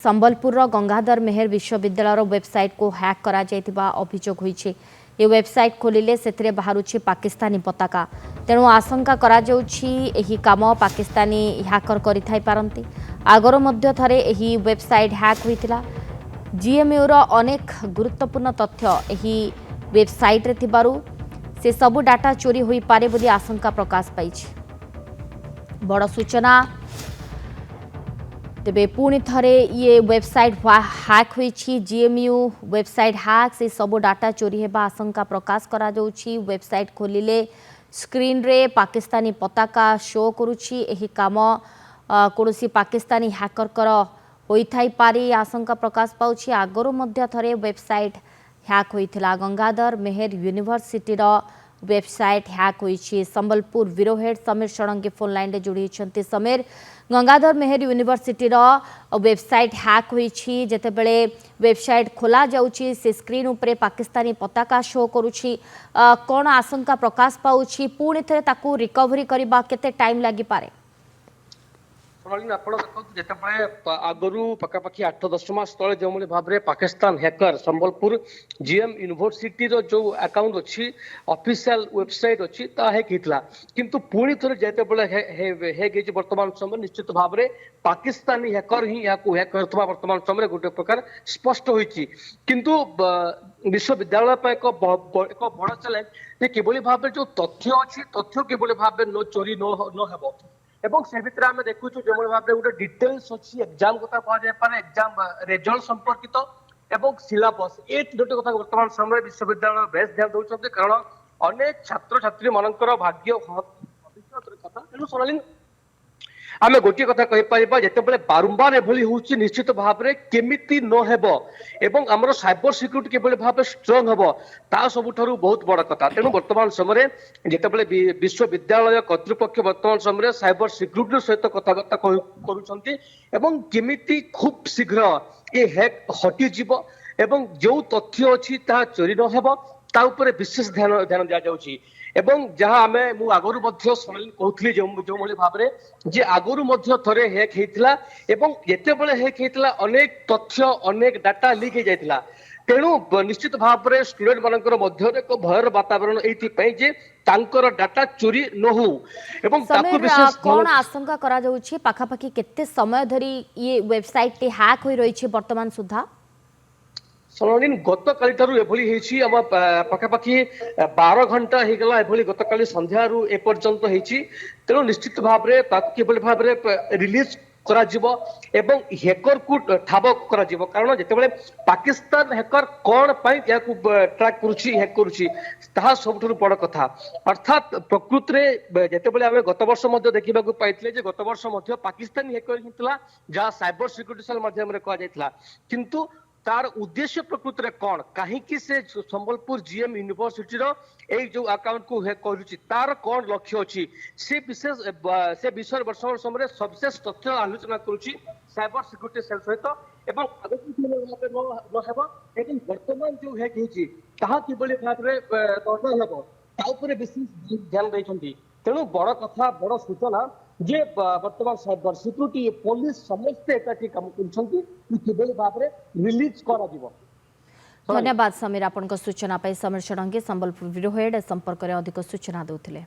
संबलपुर गंगाधर मेहर विश्वविद्यालय वेबसाइट को हैक करा जायतिबा अभियोग होईछि। ये वेबसाइट खोलिले सेथिरे बाहरुछि पाकिस्तानी पताका। तेणु आशंका करा जाउछि एही काम पाकिस्तानी हैकर करिथाइ पारंती। आगर मध्य थरे एही वेबसाइट हैक होइतिला। जीएमयू रो अनेक गुरुत्वपूर्ण तथ्य एही वेबसाइट रे थिबारु से सबु डाटा चोरी होई पारे बोली आशंका प्रकाश पाइछि। बड़ सूचना तेबे पुणी थरे ये वेबसाइट हैक होईछि। जीएमयू वेबसाइट हैक से सब डाटा चोरी हेबा आशंका प्रकाश करा जाउछि। वेबसाइट खोलिले स्क्रीन रे पाकिस्तानी पताका शो करुछि। एही काम कोनोसी पाकिस्तानी हैकर कर होइथाइ पारे आशंका प्रकाश पाउछि। आगरो मध्य थरे वेबसाइट हैक होइथिला। गंगाधर मेहर यूनिवर्सिटी रो वेबसाइट हैक होइछि। Sambalpur bureau head Samir Shadangi phone line रे जोड़ी छंती। समीर, गंगाधर मेहर यूनिवर्सिटी रो वेबसाइट हैक होइछि। जेते बेले वेबसाइट खोला जाउछि से स्क्रीन उपरे पाकिस्तानी पताका शो करुछि। कोन आशंका प्रकाश पाउछि पुणी थरे ताकू रिकवरी करबा केते टाइम लागि पारे? जिते आगु पखापाखि 8-10 मास तले जो भाव में Pakistan hacker Sambalpur GM university जो अकाउंट अच्छी ऑफिशियल वेबसाइट अच्छी हैक होता किंतु पुणी थे जिते हैक वर्तमान समय निश्चित भाव में पाकिस्तानी हैकर ही हैक कर वर्तमान समय गोटे प्रकार स्पष्ट होती किंतु विश्वविद्यालय एक बड़ चैलेंज किभली भाव में जो तथ्य अच्छी तथ्य किभली भाव में चोरी न हो एवं से भितर आम देखु जो भाव में गोटे डिटेल्स अच्छी एग्जाम कथा कह एग्जाम रिजल्ट संपर्कित एवं सिलेबस ये दुटी कथा वर्तमान समय विश्वविद्यालय बेस ध्यान दौरान कारण अनेक छात्र छात्री मानकर भाग्य भविष्य कथा तेणु सोनाली आम गोटे कथा कहीपर जिते बारंबार एभली होची निश्चित भाव में केमिति न हेबो एवं आमर साइबर सिक्यूरिटी किभली भाव स्ट्रांग हेबो ता सबुठारु बहुत बड़ कथा। तेणु वर्तमान समय जिते विश्वविद्यालय कर्तृपक्ष वर्तमान समय साइबर सिक्यूरिटी सहित कथबार्ता करुछंती एवं केमिति खूब शीघ्र ये हैक हटि जीवो एवं जो तथ्य अच्छी ता चोरी न हेबो ता उपरे विशेष ध्यान दिया जाउची एवं जहाँ आमे मु आगरु मध्य कहूली जो भाव में जे आगरु मध्य थरे हैक होता एवं जेते बेले हैक होता अनेक तथ्य अनेक डाटा लीक हो जाता तेणु निश्चित भाव में स्टूडेंट मानकर मध्य एक भयर वातावरण एइथि जे तांकर डाटा चोरी न हो एवं ताकु विशेष कोन आशंका करा जाउछि पाखापाखि केते समय धरी ये वेबसाइट टे हैक होई रहिछि वर्तमान सुधा? सोनालीन गत काली पखापाखि 12 घंटा हो गला गत काली संध्यारू एपर्यंत तेणु निश्चित भाव में भाव में रिलीज करा जिवो एवं हैकर को ठाब करा जिवो कारण जेतेबेले पाकिस्तान हैकर कोन पई याकू ट्रैक करूची हैक करूची ताहा सबठुर बड़ कथा अर्थात प्रकृति रे जेतेबेले आमे गत वर्ष मध्ये देखिबा को पाइतले जे गत वर्ष मध्ये पाकिस्तानी हैकर हितला जा साइबर सिक्यूरिटी सेल माध्यम रे कहा जायतला किंतु तार उद्देश्य प्रकृति में कौन कहीं से संबलपुर जीएम यूनिवर्सिटी जो अकाउंट को हैक करुच्ची तार कौन लक्ष्य अच्छी से विषय वर्तमान समय सविशेष तथ्य आलोचना करुच्ची साइबर सिक्यूरिटी सेल सहित वर्तमान जो हैक होती भाव में विशेष ध्यान देते तेणु बड़ कथा बड़ सूचना जे वर्तमान साइबर सिक्यूरिटी पुलिस समस्ते एकाठी काम कर भाव में रिलीज करा दिबो। धन्यवाद समीर आपन सूचना पाई। समीर षडंगी संबलपुर ब्यूरो हेड संपर्क में अधिक सूचना देउथिले।